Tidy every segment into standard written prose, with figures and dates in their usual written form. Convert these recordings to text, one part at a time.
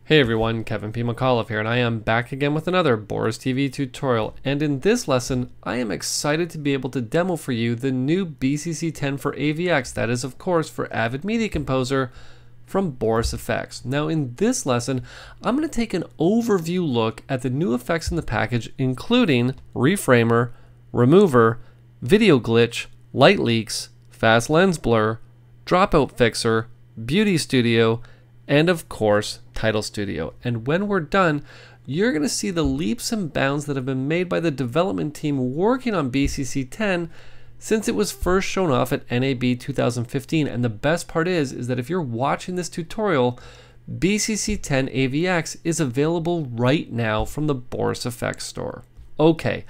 Hey everyone, Kevin P. McAuliffe here, and I am back again with another Boris TV tutorial. And in this lesson, I am excited to be able to demo for you the new BCC 10 for AVX, that is of course for Avid Media Composer from Boris FX. Now in this lesson, I'm going to take an overview look at the new effects in the package, including reframer, remover, video glitch, light leaks, fast lens blur, dropout fixer, beauty studio, and of course, Title Studio. And when we're done, you're going to see the leaps and bounds that have been made by the development team working on BCC 10 since it was first shown off at NAB 2015. And the best part is that if you're watching this tutorial, BCC 10 AVX is available right now from the Boris FX store. Okay,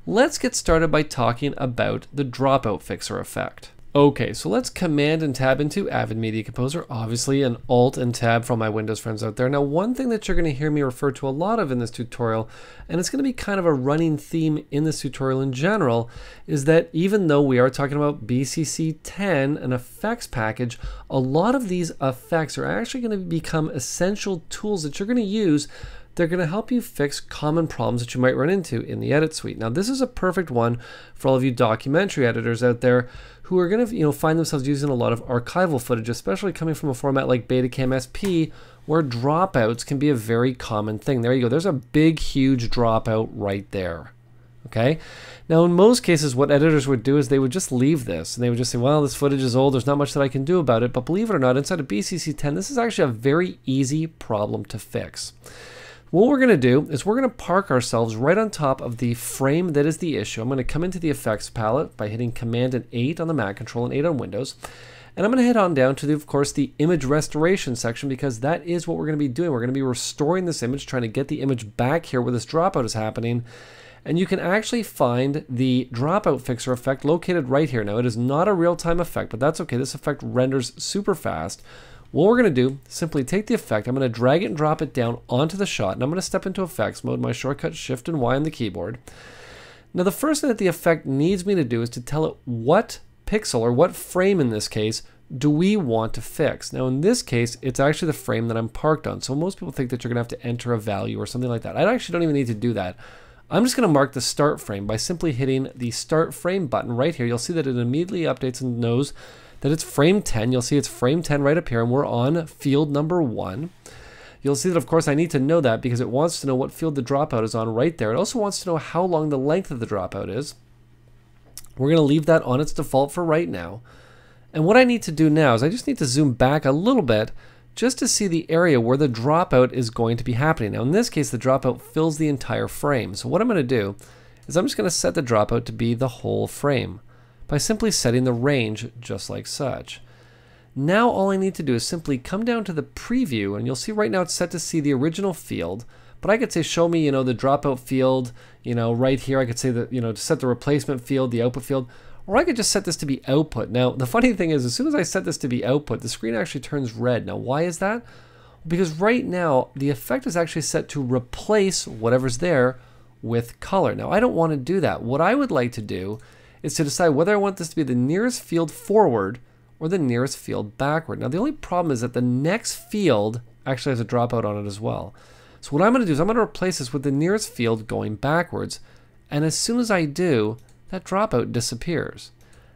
let's get started by talking about the dropout fixer effect. Okay, so let's Command and Tab into Avid Media Composer, obviously an Alt and Tab for all my Windows friends out there. Now, one thing that you're going to hear me refer to a lot of in this tutorial, and it's going to be kind of a running theme in this tutorial in general, is that even though we are talking about BCC 10, an effects package, a lot of these effects are actually going to become essential tools that you're going to use. They're going to help you fix common problems that you might run into in the edit suite. Now, this is a perfect one for all of you documentary editors out there who are going to find themselves using a lot of archival footage, especially coming from a format like Betacam SP, where dropouts can be a very common thing. There you go. There's a big, huge dropout right there. Okay. Now, in most cases, what editors would do is they would just leave this, and they would just say, well, this footage is old. There's not much that I can do about it. But believe it or not, inside of BCC 10, this is actually a very easy problem to fix. What we're going to do is we're going to park ourselves right on top of the frame that is the issue. I'm going to come into the effects palette by hitting Command and 8 on the Mac control and 8 on Windows. And I'm going to head on down to, of course, the image restoration section, because that is what we're going to be doing. We're going to be restoring this image, trying to get the image back here where this dropout is happening. And you can actually find the dropout fixer effect located right here. Now, it is not a real-time effect, but that's okay. This effect renders super fast. What we're going to do, simply take the effect, I'm going to drag it and drop it down onto the shot, and I'm going to step into effects mode, my shortcut Shift and Y on the keyboard. Now the first thing that the effect needs me to do is to tell it what pixel, or what frame in this case, do we want to fix. Now in this case, it's actually the frame that I'm parked on, so most people think that you're going to have to enter a value or something like that. I actually don't even need to do that. I'm just going to mark the start frame by simply hitting the start frame button right here. You'll see that it immediately updates and knows that it's frame 10. You'll see it's frame 10 right up here, and we're on field number 1. You'll see that, of course, I need to know that because it wants to know what field the dropout is on right there. It also wants to know how long the length of the dropout is. We're going to leave that on its default for right now. And what I need to do now is I just need to zoom back a little bit just to see the area where the dropout is going to be happening. Now, in this case, the dropout fills the entire frame. So what I'm going to do is I'm just going to set the dropout to be the whole frame by simply setting the range just like such. Now all I need to do is simply come down to the preview, and you'll see right now it's set to see the original field, but I could say show me, the dropout field, right here. I could say that, to set the replacement field, the output field, or I could just set this to be output. Now the funny thing is, as soon as I set this to be output, the screen actually turns red. Now why is that? Because right now the effect is actually set to replace whatever's there with color. Now I don't want to do that. What I would like to do is to decide whether I want this to be the nearest field forward or the nearest field backward. Now the only problem is that the next field actually has a dropout on it as well. So what I'm going to do is I'm going to replace this with the nearest field going backwards, and as soon as I do, that dropout disappears.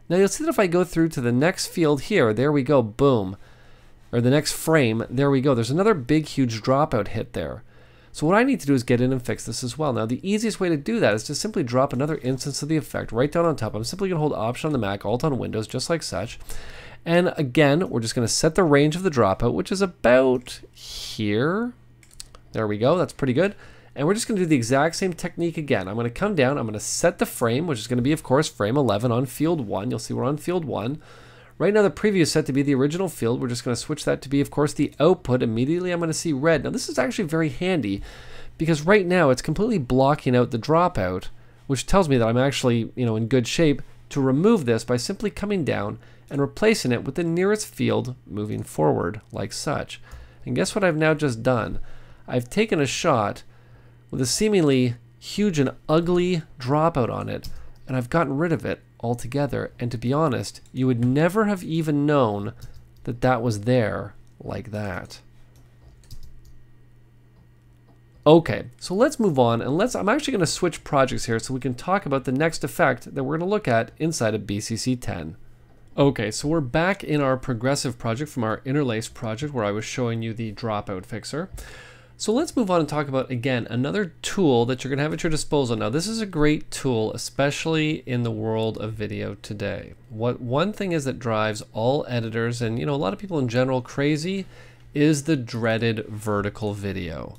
Now you'll see that if I go through to the next field here, there we go, boom, or the next frame, there we go. There's another big huge dropout hit there. So what I need to do is get in and fix this as well. Now the easiest way to do that is to simply drop another instance of the effect right down on top. I'm simply going to hold Option on the Mac, Alt on Windows, just like such. And again, we're just going to set the range of the dropout, which is about here. There we go. That's pretty good. And we're just going to do the exact same technique again. I'm going to come down. I'm going to set the frame, which is going to be, of course, frame 11 on field 1. You'll see we're on field 1. Right now the preview is set to be the original field. We're just going to switch that to be, of course, the output. Immediately I'm going to see red. Now this is actually very handy because right now it's completely blocking out the dropout, which tells me that I'm actually, in good shape to remove this by simply coming down and replacing it with the nearest field moving forward like such. And guess what I've now just done? I've taken a shot with a seemingly huge and ugly dropout on it, and I've gotten rid of it altogether. And to be honest, you would never have even known that that was there like that. Okay, so let's move on, and I'm actually going to switch projects here so we can talk about the next effect that we're going to look at inside of BCC 10. Okay, so we're back in our progressive project from our interlace project where I was showing you the dropout fixer. So let's move on and talk about, again, another tool that you're going to have at your disposal. Now, this is a great tool, especially in the world of video today. One thing is that drives all editors and, a lot of people in general crazy is the dreaded vertical video.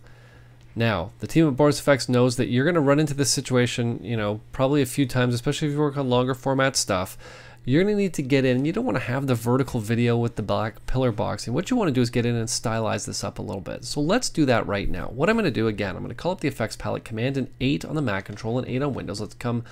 Now, the team at Boris FX knows that you're going to run into this situation, probably a few times, especially if you work on longer format stuff. You're going to need to get in, and you don't want to have the vertical video with the black pillar box. And what you want to do is get in and stylize this up a little bit. So let's do that right now. What I'm going to do, again, I'm going to call up the effects palette, Command and 8 on the Mac control and 8 on Windows. Let's come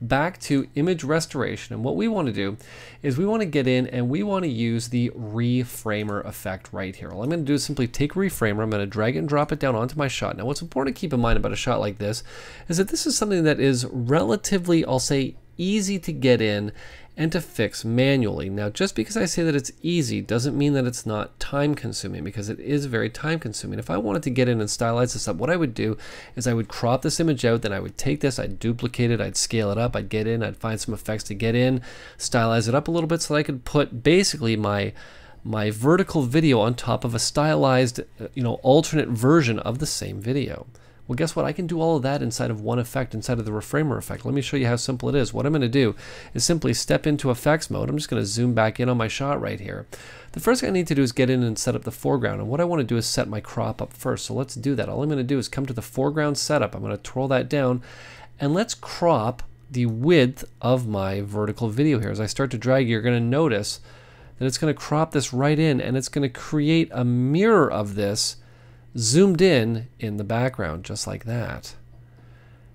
back to image restoration, and what we want to do is we want to get in and we want to use the reframer effect right here. All I'm going to do is simply take reframer, I'm going to drag it and drop it down onto my shot. Now what's important to keep in mind about a shot like this is that this is something that is relatively, I'll say, easy to get in and to fix manually. Now, just because I say that it's easy doesn't mean that it's not time consuming, because it is very time consuming. If I wanted to get in and stylize this up, what I would do is I would crop this image out, then I would take this, I'd duplicate it, I'd scale it up, I'd get in, I'd find some effects to get in, stylize it up a little bit so that I could put basically my vertical video on top of a stylized, alternate version of the same video. Well, guess what? I can do all of that inside of one effect, inside of the reframer effect. Let me show you how simple it is. What I'm going to do is simply step into effects mode. I'm just going to zoom back in on my shot right here. The first thing I need to do is get in and set up the foreground. And what I want to do is set my crop up first. So let's do that. All I'm going to do is come to the foreground setup. I'm going to twirl that down, and let's crop the width of my vertical video here. As I start to drag, you're going to notice that it's going to crop this right in, and it's going to create a mirror of this zoomed in the background, just like that.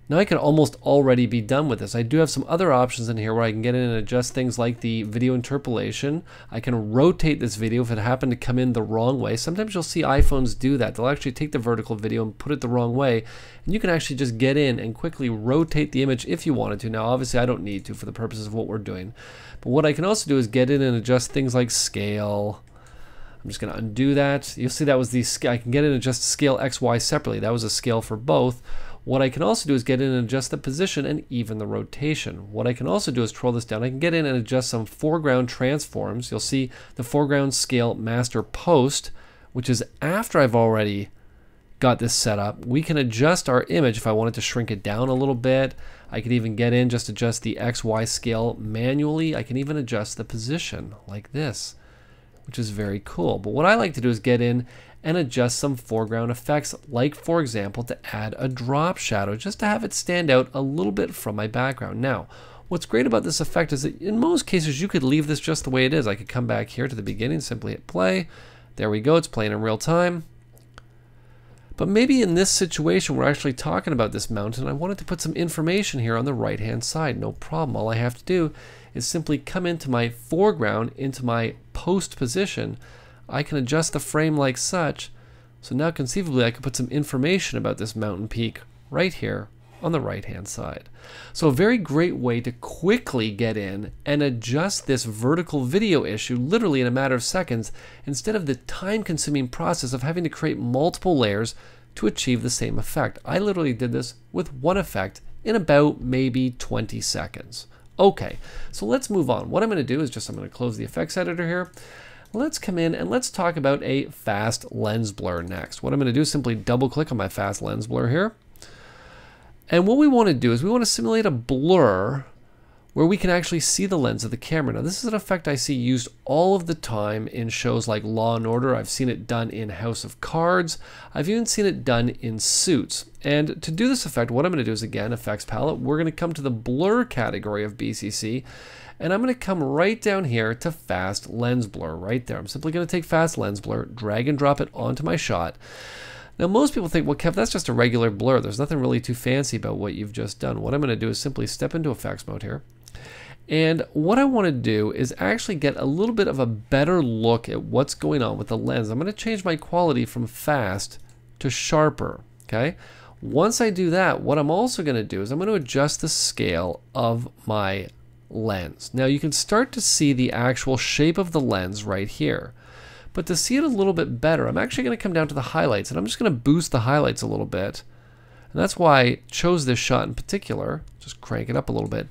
Now I can almost already be done with this. I do have some other options in here where I can get in and adjust things like the video interpolation. I can rotate this video if it happened to come in the wrong way. Sometimes you'll see iPhones do that. They'll actually take the vertical video and put it the wrong way, and you can actually just get in and quickly rotate the image if you wanted to. Now obviously I don't need to for the purposes of what we're doing, but what I can also do is get in and adjust things like scale. I'm just going to undo that. You'll see that was the scale. I can get in and adjust scale X, Y separately. That was a scale for both. What I can also do is get in and adjust the position and even the rotation. What I can also do is twirl this down. I can get in and adjust some foreground transforms. You'll see the foreground scale master post, which is after I've already got this set up. We can adjust our image if I wanted to shrink it down a little bit. I could even get in, just adjust the X, Y scale manually. I can even adjust the position like this, which is very cool. But what I like to do is get in and adjust some foreground effects, like for example to add a drop shadow just to have it stand out a little bit from my background. Now what's great about this effect is that in most cases you could leave this just the way it is. I could come back here to the beginning, simply hit play. There we go, it's playing in real time. But maybe in this situation we're actually talking about this mountain. I wanted to put some information here on the right hand side. No problem. All I have to do is simply come into my foreground, into my post position. I can adjust the frame like such. So now conceivably I could put some information about this mountain peak right here on the right hand side. So a very great way to quickly get in and adjust this vertical video issue literally in a matter of seconds, instead of the time consuming process of having to create multiple layers to achieve the same effect. I literally did this with one effect in about maybe 20 seconds. Okay, so let's move on. What I'm going to do is I'm going to close the effects editor here. Let's come in and let's talk about a fast lens blur next. What I'm going to do is simply double click on my fast lens blur here. And what we want to do is we want to simulate a blur where we can actually see the lens of the camera. Now this is an effect I see used all of the time in shows like Law and Order. I've seen it done in House of Cards. I've even seen it done in Suits. And to do this effect, what I'm going to do is, again, effects palette, we're going to come to the blur category of BCC, and I'm going to come right down here to fast lens blur right there. I'm simply going to take fast lens blur, drag and drop it onto my shot. Now most people think, well Kev, that's just a regular blur. There's nothing really too fancy about what you've just done. What I'm going to do is simply step into effects mode here. And what I want to do is actually get a little bit of a better look at what's going on with the lens. I'm going to change my quality from fast to sharper. Okay. Once I do that, what I'm also going to do is I'm going to adjust the scale of my lens. Now you can start to see the actual shape of the lens right here. But to see it a little bit better, I'm actually going to come down to the highlights, and I'm just going to boost the highlights a little bit. And that's why I chose this shot in particular. Just crank it up a little bit.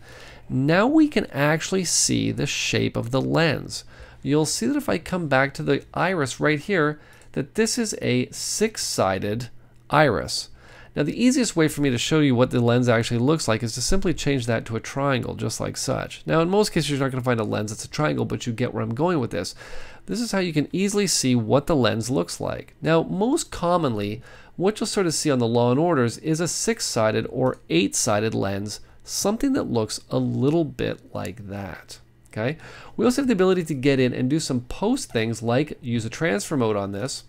Now we can actually see the shape of the lens. You'll see that if I come back to the iris right here, that this is a 6-sided iris. Now the easiest way for me to show you what the lens actually looks like is to simply change that to a triangle, just like such. Now in most cases you're not going to find a lens that's a triangle, but you get where I'm going with this. This is how you can easily see what the lens looks like. Now most commonly, what you'll sort of see on the Law and Orders is a 6-sided or 8-sided lens, something that looks a little bit like that. Okay. We also have the ability to get in and do some post things like use a transfer mode on this.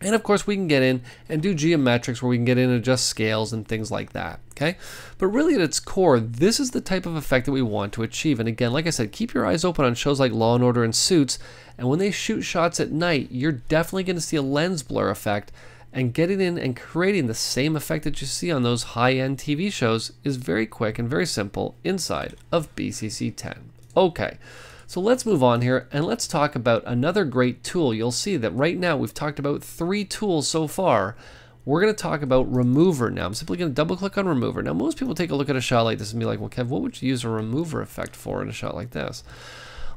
And of course we can get in and do geometrics where we can get in and adjust scales and things like that. Okay. But really at its core, this is the type of effect that we want to achieve. And again, like I said, keep your eyes open on shows like Law and Order and Suits. And when they shoot shots at night, you're definitely going to see a lens blur effect. And getting in and creating the same effect that you see on those high-end TV shows is very quick and very simple inside of BCC 10. Okay, so let's move on here and let's talk about another great tool. You'll see that right now we've talked about 3 tools so far. We're going to talk about Remover now. I'm simply going to double click on Remover. Now most people take a look at a shot like this and be like, well Kev, what would you use a remover effect for in a shot like this?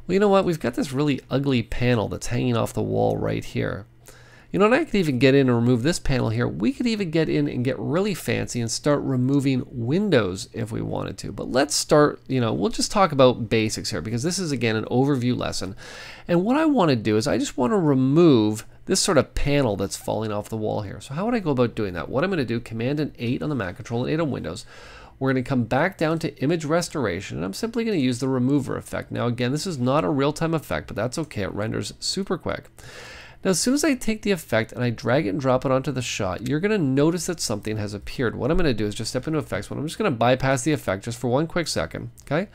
Well, you know what? We've got this really ugly panel that's hanging off the wall right here. You know, and I could even get in and remove this panel here. We could even get in and get really fancy and start removing windows if we wanted to. But let's start, we'll just talk about basics here because this is, again, an overview lesson. And what I want to do is I just want to remove this sort of panel that's falling off the wall here. So how would I go about doing that? What I'm going to do, Command and 8 on the Mac controller and 8 on Windows. We're going to come back down to image restoration, and I'm simply going to use the remover effect. Now, again, this is not a real-time effect, but that's okay. It renders super quick. Now, as soon as I take the effect and I drag it and drop it onto the shot, you're going to notice that something has appeared. What I'm going to do is just step into effects mode. I'm just going to bypass the effect just for one quick second. Okay?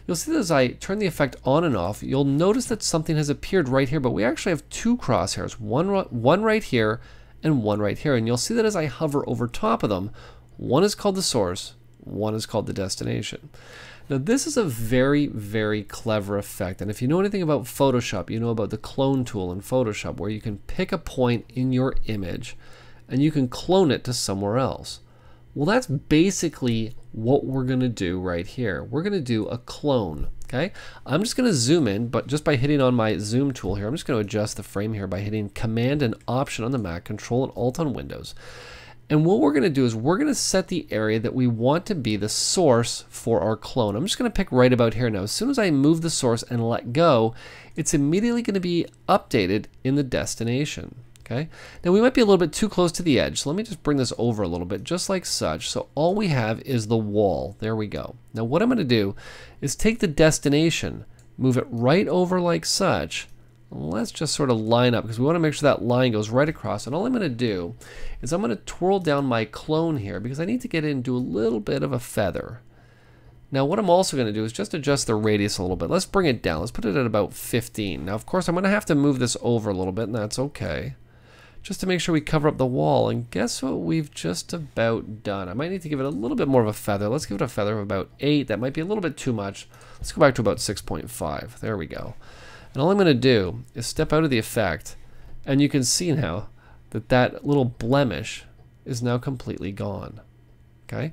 You'll see that as I turn the effect on and off, you'll notice that something has appeared right here, but we actually have 2 crosshairs, one right here and one right here. And you'll see that as I hover over top of them, one is called the source, one is called the destination. Now this is a very, very clever effect, and if you know anything about Photoshop, you know about the clone tool in Photoshop where you can pick a point in your image and you can clone it to somewhere else. Well, that's basically what we're going to do right here. We're going to do a clone. Okay, I'm just going to zoom in, but just by hitting on my zoom tool here, I'm just going to adjust the frame here by hitting Command and Option on the Mac, Control and Alt on Windows. And what we're going to do is we're going to set the area that we want to be the source for our clone. I'm just going to pick right about here now. As soon as I move the source and let go, it's immediately going to be updated in the destination. Okay. Now we might be a little bit too close to the edge, so let me just bring this over a little bit, just like such. So all we have is the wall. There we go. Now what I'm going to do is take the destination, move it right over like such. Let's just sort of line up because we want to make sure that line goes right across. And all I'm going to do is I'm going to twirl down my clone here because I need to get in and do a little bit of a feather. Now what I'm also going to do is just adjust the radius a little bit. Let's bring it down. Let's put it at about 15. Now of course I'm going to have to move this over a little bit, and that's okay. Just to make sure we cover up the wall. And guess what we've just about done? I might need to give it a little bit more of a feather. Let's give it a feather of about 8. That might be a little bit too much. Let's go back to about 6.5. There we go. And all I'm going to do is step out of the effect, and you can see now that that little blemish is now completely gone. Okay.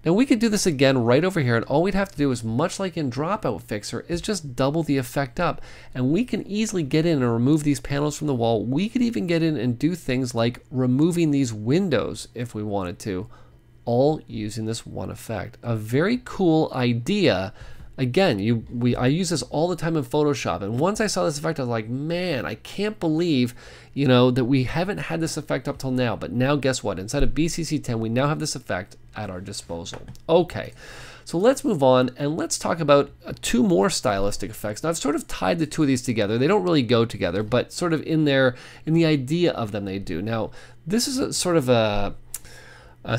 Now we could do this again right over here, and all we'd have to do is, much like in Dropout Fixer, is just double the effect up, and we can easily get in and remove these panels from the wall. We could even get in and do things like removing these windows if we wanted to, all using this one effect. A very cool idea. Again, I use this all the time in Photoshop, and once I saw this effect, I was like, man, I can't believe, that we haven't had this effect up till now. But now guess what? Inside of BCC 10, we now have this effect at our disposal. Okay, so let's move on and let's talk about 2 more stylistic effects. Now I've sort of tied the 2 of these together. They don't really go together, but sort of in the idea of them they do. Now this is a sort of a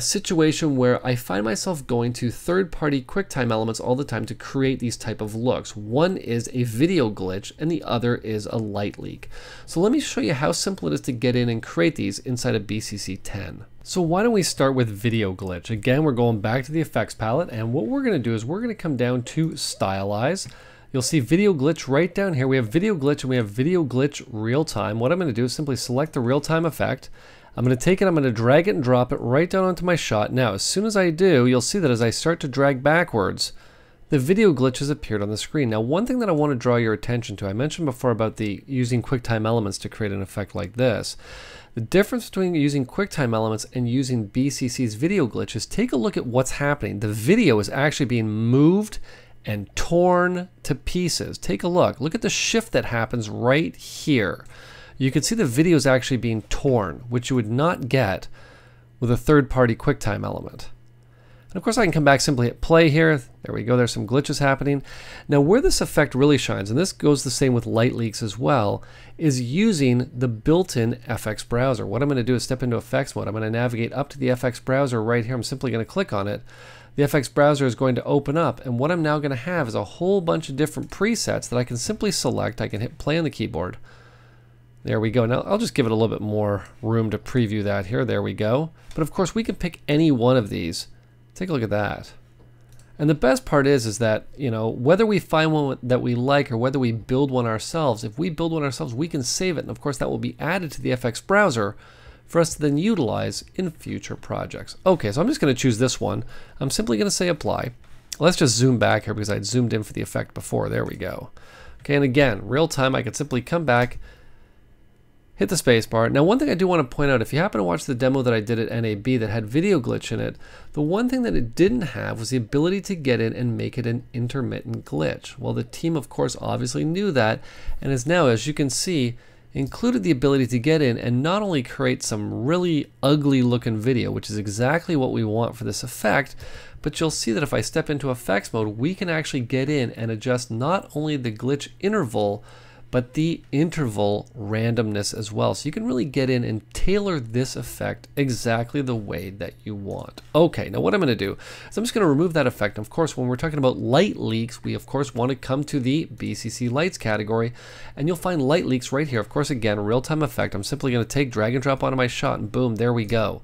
situation where I find myself going to third-party QuickTime elements all the time to create these type of looks. One is a video glitch and the other is a light leak. So let me show you how simple it is to get in and create these inside of BCC 10. So why don't we start with video glitch? Again, we're going back to the effects palette, and what we're going to do is we're going to come down to stylize. You'll see video glitch right down here. We have video glitch and we have video glitch real time. What I'm going to do is simply select the real time effect. I'm going to take it, I'm going to drag it and drop it right down onto my shot. Now, as soon as I do, you'll see that as I start to drag backwards, the video glitch has appeared on the screen. Now, one thing that I want to draw your attention to, I mentioned before about using QuickTime elements to create an effect like this. The difference between using QuickTime elements and using BCC's video glitch is take a look at what's happening. The video is actually being moved and torn to pieces. Take a look. Look at the shift that happens right here. You can see the video is actually being torn, which you would not get with a third-party QuickTime element. And of course I can come back, simply hit play here. There we go, there's some glitches happening. Now where this effect really shines, and this goes the same with light leaks as well, is using the built-in FX browser. What I'm going to do is step into effects mode. I'm going to navigate up to the FX browser right here. I'm simply going to click on it. The FX browser is going to open up, and what I'm now going to have is a whole bunch of different presets that I can simply select. I can hit play on the keyboard. There we go. Now I'll just give it a little bit more room to preview that here. There we go. But of course we can pick any one of these. Take a look at that. And the best part is that, you know, whether we find one that we like or whether we build one ourselves, if we build one ourselves, we can save it. And of course that will be added to the FX browser for us to then utilize in future projects. Okay, so I'm just going to choose this one. I'm simply going to say apply. Let's just zoom back here because I'd zoomed in for the effect before. There we go. Okay, and again, real time, I can simply come back, hit the space bar. Now one thing I do want to point out, if you happen to watch the demo that I did at NAB that had video glitch in it, the one thing that it didn't have was the ability to get in and make it an intermittent glitch. Well, the team of course obviously knew that, and is now, as you can see, included the ability to get in and not only create some really ugly looking video, which is exactly what we want for this effect, but you'll see that if I step into effects mode, we can actually get in and adjust not only the glitch interval, but the interval randomness as well. So you can really get in and tailor this effect exactly the way that you want. Okay, now what I'm going to do is I'm just going to remove that effect. Of course, when we're talking about light leaks, we of course want to come to the BCC lights category, and you'll find light leaks right here. Of course, again, real-time effect. I'm simply going to take, drag and drop onto my shot, and boom, there we go.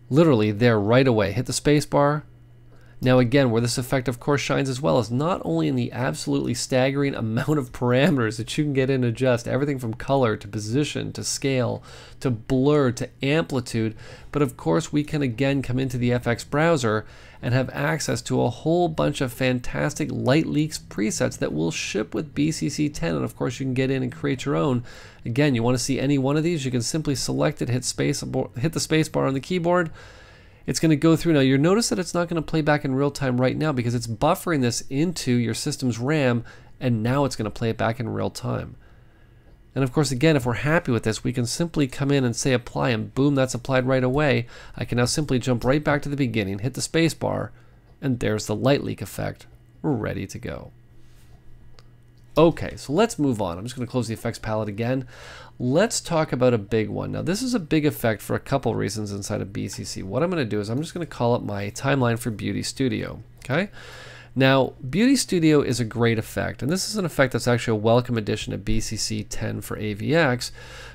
Literally there right away. Hit the space bar. Now again, where this effect of course shines as well is not only in the absolutely staggering amount of parameters that you can get in and adjust, everything from color to position to scale to blur to amplitude, but of course we can again come into the FX browser and have access to a whole bunch of fantastic light leaks presets that will ship with BCC 10, and of course you can get in and create your own. Again, you want to see any one of these, you can simply select it, hit the space bar on the keyboard. It's going to go through. Now you'll notice that it's not going to play back in real time right now because it's buffering this into your system's RAM, and now it's going to play it back in real time. And of course, again, if we're happy with this, we can simply come in and say apply, and boom, that's applied right away. I can now simply jump right back to the beginning, hit the space bar, and there's the light leak effect. We're ready to go. Okay, so let's move on. I'm just going to close the effects palette again. Let's talk about a big one. Now this is a big effect for a couple reasons inside of BCC. What I'm going to do is I'm just going to call it my timeline for Beauty Studio. Okay. Now Beauty Studio is a great effect, and this is an effect that's actually a welcome addition to BCC 10 for AVX,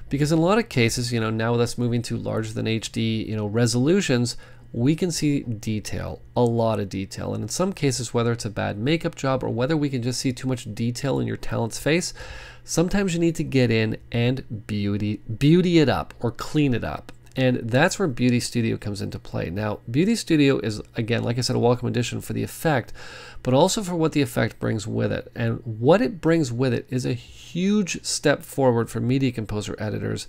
because in a lot of cases, you know, now with us moving to larger than HD, you know, resolutions, we can see detail, a lot of detail, and in some cases, whether it's a bad makeup job or whether we can just see too much detail in your talent's face, sometimes you need to get in and beauty it up or clean it up. And that's where Beauty Studio comes into play. Now, Beauty Studio is, again, like I said, a welcome addition for the effect, but also for what the effect brings with it. And what it brings with it is a huge step forward for Media Composer editors,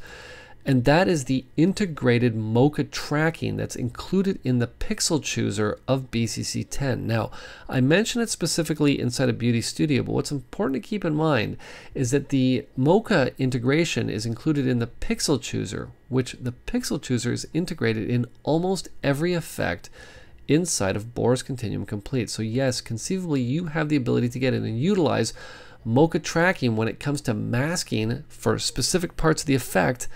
and that is the integrated mocha tracking that's included in the pixel chooser of BCC 10. Now, I mention it specifically inside of Beauty Studio, but what's important to keep in mind is that the mocha integration is included in the pixel chooser, which the pixel chooser is integrated in almost every effect inside of Boris Continuum Complete. So yes, conceivably you have the ability to get in and utilize mocha tracking when it comes to masking for specific parts of the effect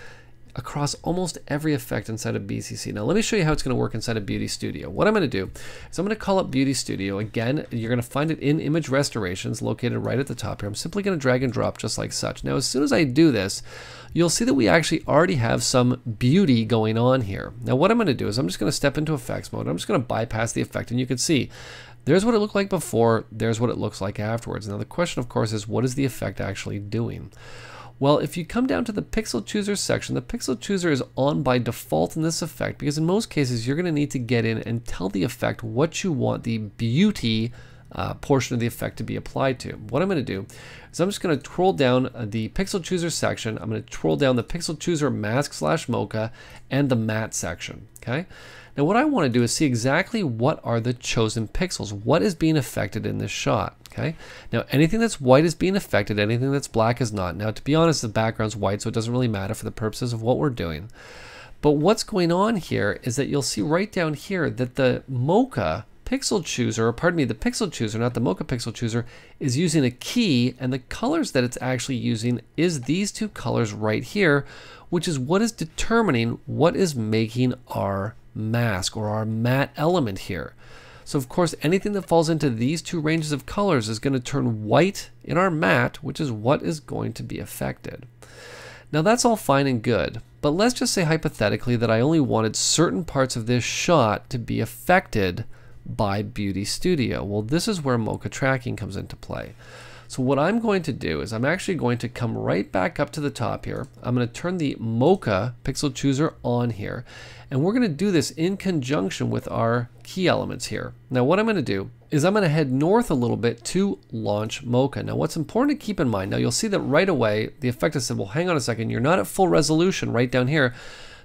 across almost every effect inside of BCC. Now let me show you how it's going to work inside of Beauty Studio. What I'm going to do is I'm going to call up Beauty Studio. Again, you're going to find it in Image Restorations located right at the top here. I'm simply going to drag and drop just like such. Now as soon as I do this, you'll see that we actually already have some beauty going on here. Now what I'm going to do is I'm just going to step into effects mode. I'm just going to bypass the effect, and you can see there's what it looked like before, there's what it looks like afterwards. Now the question, of course, is what is the effect actually doing? Well, if you come down to the Pixel Chooser section, the Pixel Chooser is on by default in this effect because in most cases you're going to need to get in and tell the effect what you want the beauty portion of the effect to be applied to. What I'm going to do is I'm just going to twirl down the Pixel Chooser section. I'm going to twirl down the Pixel Chooser mask / mocha and the matte section. Okay. Now what I want to do is see exactly what are the chosen pixels. What is being affected in this shot? Okay. Now anything that's white is being affected. Anything that's black is not. Now to be honest, the background's white, so it doesn't really matter for the purposes of what we're doing. But what's going on here is that you'll see right down here that the mocha Pixel Chooser, or pardon me, the Pixel Chooser, not the Mocha Pixel Chooser, is using a key, and the colors that it's actually using is these two colors right here, which is what is determining what is making our mask or our matte element here. So of course anything that falls into these two ranges of colors is going to turn white in our matte, which is what is going to be affected. Now that's all fine and good, but let's just say hypothetically that I only wanted certain parts of this shot to be affected by Beauty Studio. Well, this is where mocha tracking comes into play. So what I'm going to do is I'm actually going to come right back up to the top here. I'm going to turn the mocha Pixel Chooser on here, and we're going to do this in conjunction with our key elements here. Now what I'm going to do is I'm going to head north a little bit to launch mocha. Now what's important to keep in mind, now you'll see that right away the effect has said, well, hang on a second, you're not at full resolution right down here.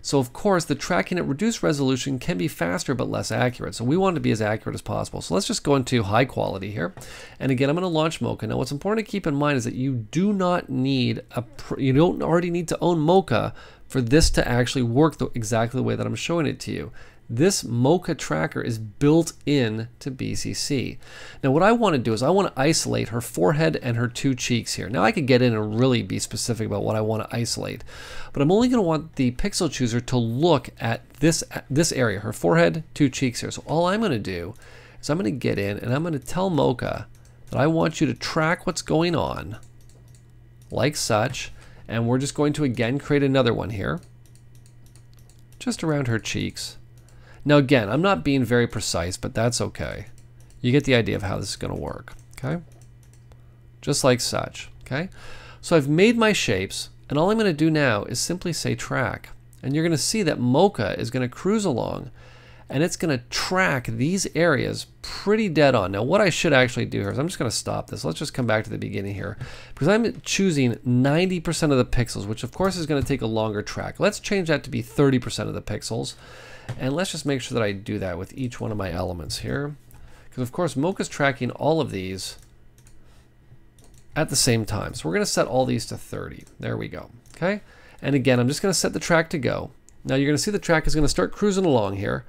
So of course the tracking at reduced resolution can be faster but less accurate. So we want it to be as accurate as possible. So let's just go into high quality here. And again, I'm going to launch mocha. Now what's important to keep in mind is that you do not need you don't already need to own mocha for this to actually work exactly the way that I'm showing it to you. This mocha tracker is built in to BCC. Now what I want to do is I want to isolate her forehead and her two cheeks here. Now I could get in and really be specific about what I want to isolate, but I'm only going to want the Pixel Chooser to look at this area, her forehead, two cheeks here. So all I'm going to do is I'm going to get in and I'm going to tell mocha that I want you to track what's going on like such, and we're just going to again create another one here just around her cheeks. Now again, I'm not being very precise, but that's okay. You get the idea of how this is going to work, okay? Just like such, okay? So I've made my shapes, and all I'm going to do now is simply say track. And you're going to see that mocha is going to cruise along, and it's going to track these areas pretty dead on. Now what I should actually do here is I'm just going to stop this. Let's just come back to the beginning here, because I'm choosing 90% of the pixels, which of course is going to take a longer track. Let's change that to be 30% of the pixels. And let's just make sure that I do that with each one of my elements here. Because of course mocha's tracking all of these at the same time. So we're going to set all these to 30. There we go. Okay. And again, I'm just going to set the track to go. Now you're going to see the track is going to start cruising along here.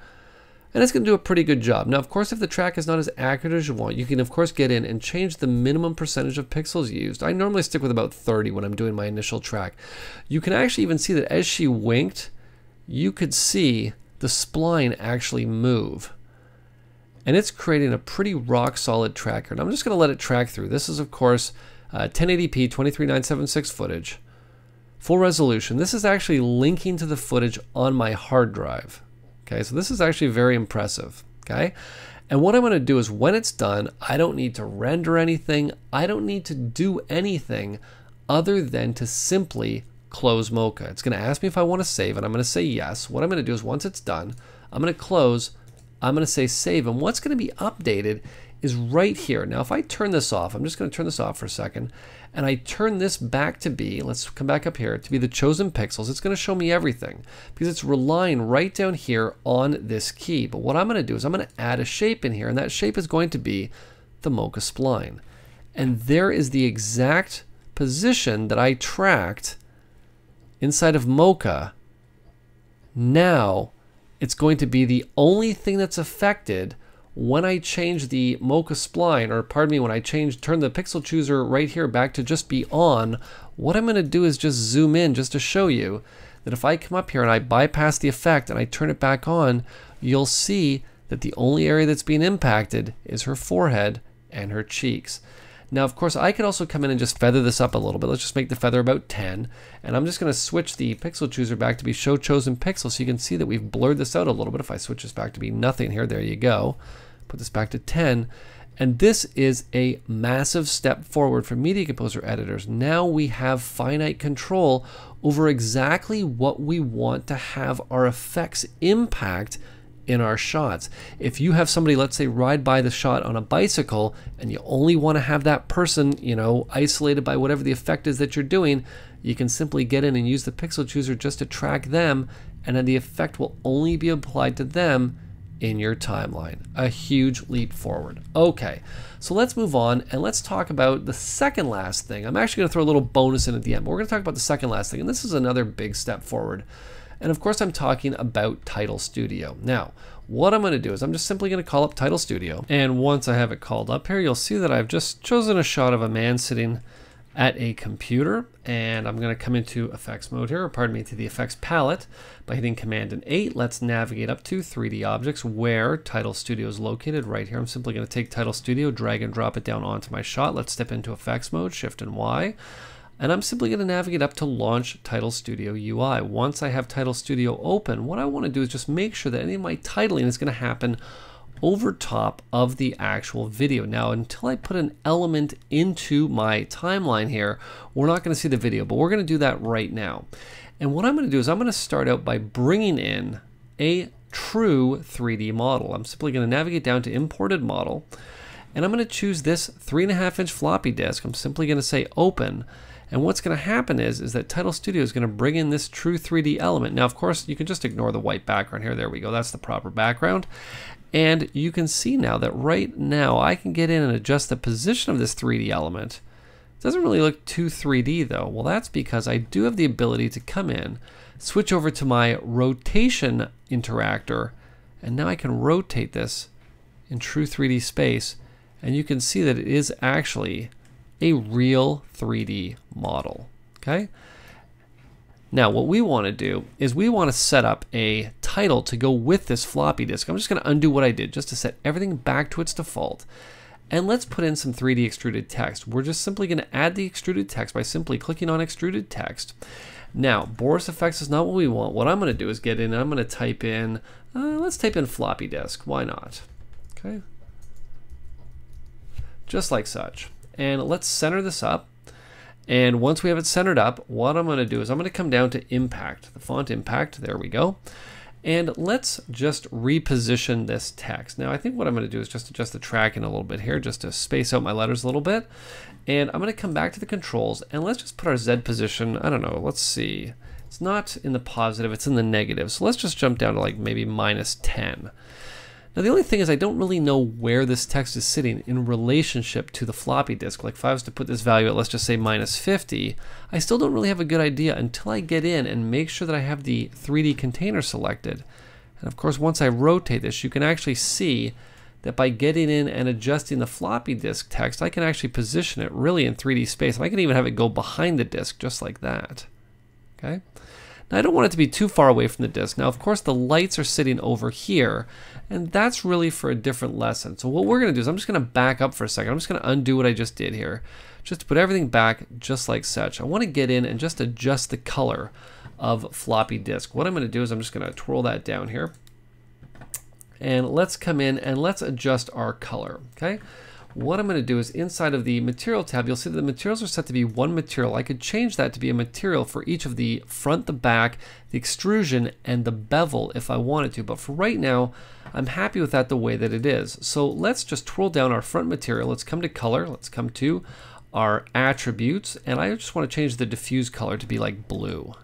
And it's going to do a pretty good job. Now of course if the track is not as accurate as you want, you can of course get in and change the minimum percentage of pixels used. I normally stick with about 30 when I'm doing my initial track. You can actually even see that as she winked, you could see the spline actually move, and it's creating a pretty rock solid tracker. And I'm just going to let it track through. This is of course 1080p 23976 footage, full resolution. This is actually linking to the footage on my hard drive. Okay, so this is actually very impressive. Okay, and what I'm going to do is when it's done, I don't need to render anything. I don't need to do anything other than to simply close mocha. It's going to ask me if I want to save, and I'm going to say yes. What I'm going to do is once it's done, I'm going to close, I'm going to say save, and what's going to be updated is right here. Now if I turn this off, I'm just going to turn this off for a second, and I turn this back to be, let's come back up here, to be the chosen pixels, it's going to show me everything because it's relying right down here on this key. But what I'm going to do is I'm going to add a shape in here, and that shape is going to be the mocha spline. And there is the exact position that I tracked inside of mocha. Now it's going to be the only thing that's affected when I change the mocha spline, or pardon me, when I turn the Pixel Chooser right here back to just be on. What I'm going to do is just zoom in just to show you that if I come up here and I bypass the effect and I turn it back on, you'll see that the only area that's being impacted is her forehead and her cheeks. Now, of course, I could also come in and just feather this up a little bit. Let's just make the feather about 10. And I'm just going to switch the Pixel Chooser back to be Show Chosen Pixel so you can see that we've blurred this out a little bit. If I switch this back to be nothing here, there you go. put this back to 10. And this is a massive step forward for Media Composer editors. Now we have finite control over exactly what we want to have our effects impact in our shots. If you have somebody, let's say, ride by the shot on a bicycle and you only want to have that person, you know, isolated by whatever the effect is that you're doing, you can simply get in and use the pixel chooser just to track them, and then the effect will only be applied to them in your timeline. A huge leap forward. Okay, so let's move on and let's talk about the second last thing. I'm actually going to throw a little bonus in at the end, but we're going to talk about the second last thing, and this is another big step forward. And of course I'm talking about Title Studio. Now, what I'm going to do is I'm just simply going to call up Title Studio, and once I have it called up here, you'll see that I've just chosen a shot of a man sitting at a computer, and I'm going to come into effects mode here, or pardon me, to the effects palette by hitting Command and 8. Let's navigate up to 3D objects where Title Studio is located right here. I'm simply going to take Title Studio, drag and drop it down onto my shot. Let's step into effects mode, Shift and Y, and I'm simply going to navigate up to launch Title Studio UI. Once I have Title Studio open, what I want to do is just make sure that any of my titling is going to happen over top of the actual video. Now, until I put an element into my timeline here, we're not going to see the video, but we're going to do that right now. And what I'm going to do is I'm going to start out by bringing in a true 3D model. I'm simply going to navigate down to Imported Model, and I'm going to choose this 3.5-inch floppy disk. I'm simply going to say Open. And what's going to happen is that Title Studio is going to bring in this true 3D element. Now, of course, you can just ignore the white background here. There we go. That's the proper background. And you can see now that right now I can get in and adjust the position of this 3D element. It doesn't really look too 3D though. Well, that's because I do have the ability to come in, switch over to my rotation interactor, and now I can rotate this in true 3D space, and you can see that it is actually a real 3D model. Okay? Now, what we want to do is we want to set up a title to go with this floppy disk. I'm just going to undo what I did just to set everything back to its default. And let's put in some 3D extruded text. We're just simply going to add the extruded text by simply clicking on extruded text. Now, Boris FX is not what we want. What I'm going to do is get in and I'm going to type in, let's type in floppy disk. Why not? Okay. Just like such. And let's center this up. And once we have it centered up, what I'm going to do is I'm going to come down to Impact, the font Impact, there we go. And let's just reposition this text. Now I think what I'm going to do is just adjust the tracking a little bit here, just to space out my letters a little bit. And I'm going to come back to the controls, and let's just put our Z position, I don't know, let's see. It's not in the positive, it's in the negative. So let's just jump down to like maybe -10. Now the only thing is I don't really know where this text is sitting in relationship to the floppy disk. Like if I was to put this value at, let's just say -50, I still don't really have a good idea until I get in and make sure that I have the 3D container selected. And of course, once I rotate this, you can actually see that by getting in and adjusting the floppy disk text, I can actually position it really in 3D space. And I can even have it go behind the disk just like that. Okay. Now I don't want it to be too far away from the disk. Now of course the lights are sitting over here, and that's really for a different lesson. So what we're going to do is I'm just going to back up for a second. I'm just going to undo what I just did here, just to put everything back just like such. I want to get in and just adjust the color of floppy disk. What I'm going to do is I'm just going to twirl that down here, and let's come in and let's adjust our color. Okay. What I'm going to do is inside of the material tab, you'll see that the materials are set to be one material. I could change that to be a material for each of the front, the back, the extrusion, and the bevel if I wanted to. But for right now, I'm happy with that the way that it is. So let's just twirl down our front material. Let's come to color. Let's come to our attributes. And I just want to change the diffuse color to be like blue.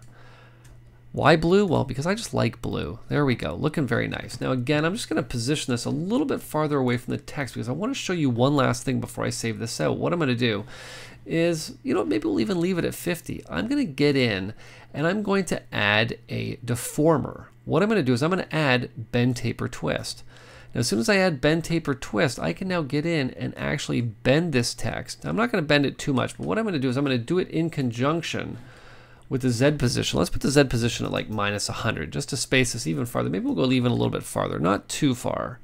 Why blue? Well, because I just like blue. There we go, looking very nice. Now again, I'm just going to position this a little bit farther away from the text because I want to show you one last thing before I save this out. What I'm going to do is, you know, maybe we'll even leave it at 50. I'm going to get in and I'm going to add a deformer. What I'm going to do is I'm going to add bend, taper, twist. Now as soon as I add bend, taper, twist, I can now get in and actually bend this text. Now, I'm not going to bend it too much, but what I'm going to do is I'm going to do it in conjunction with the Z position. Let's put the Z position at like -100 just to space this even farther. Maybe we'll go even a little bit farther, not too far,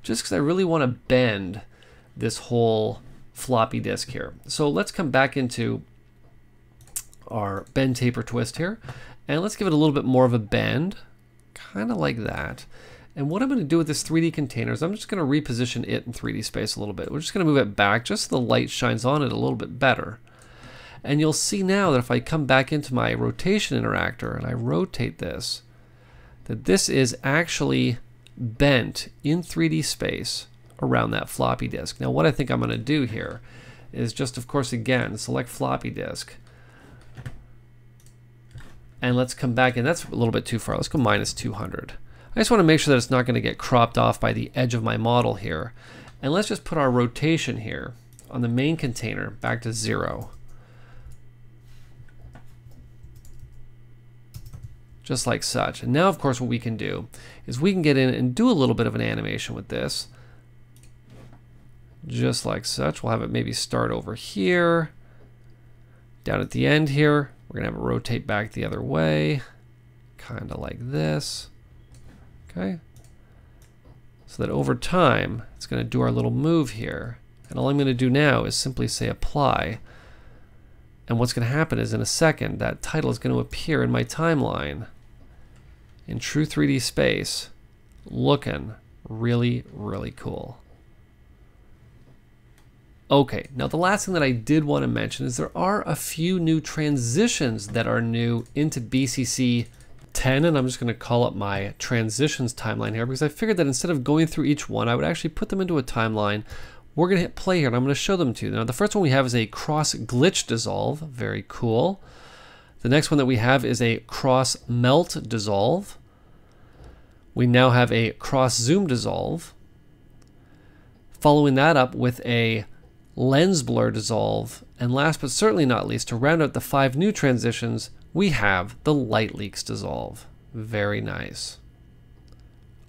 just because I really want to bend this whole floppy disk here. So let's come back into our bend, taper, twist here, and let's give it a little bit more of a bend, kind of like that. And what I'm going to do with this 3D container is I'm just going to reposition it in 3D space a little bit. We're just going to move it back just so the light shines on it a little bit better. And you'll see now that if I come back into my rotation interactor and I rotate this, that this is actually bent in 3D space around that floppy disk. Now what I think I'm going to do here is just, of course, again, select floppy disk. And let's come back, and that's a little bit too far. Let's go minus 200. I just want to make sure that it's not going to get cropped off by the edge of my model here. And let's just put our rotation here on the main container back to 0. Just like such. And now, of course, what we can do is we can get in and do a little bit of an animation with this. Just like such. We'll have it maybe start over here. Down at the end here, we're going to have it rotate back the other way. Kind of like this. Okay. So that over time, it's going to do our little move here. And all I'm going to do now is simply say apply. And what's going to happen is in a second, that title is going to appear in my timeline in true 3D space, looking really, really cool. Okay, now the last thing that I did want to mention is there are a few new transitions that are new into BCC 10, and I'm just going to call up my transitions timeline here because I figured that instead of going through each one, I would actually put them into a timeline. We're going to hit play here and I'm going to show them to you. Now the first one we have is a cross glitch dissolve, very cool. The next one that we have is a cross melt dissolve. We now have a cross zoom dissolve. Following that up with a lens blur dissolve. And last but certainly not least, to round out the 5 new transitions, we have the light leaks dissolve. Very nice.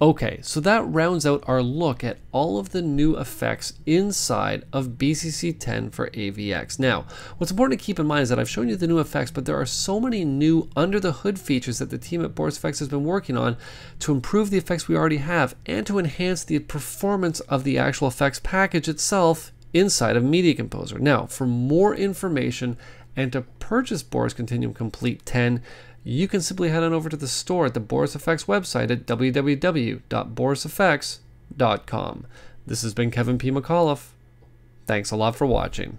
Okay, so that rounds out our look at all of the new effects inside of BCC 10 for AVX. Now, what's important to keep in mind is that I've shown you the new effects, but there are so many new under the hood features that the team at Boris FX has been working on to improve the effects we already have and to enhance the performance of the actual effects package itself inside of Media Composer. Now, for more information and to purchase Boris Continuum Complete 10, you can simply head on over to the store at the Boris FX website at www.borisfx.com. This has been Kevin P. McAuliffe. Thanks a lot for watching.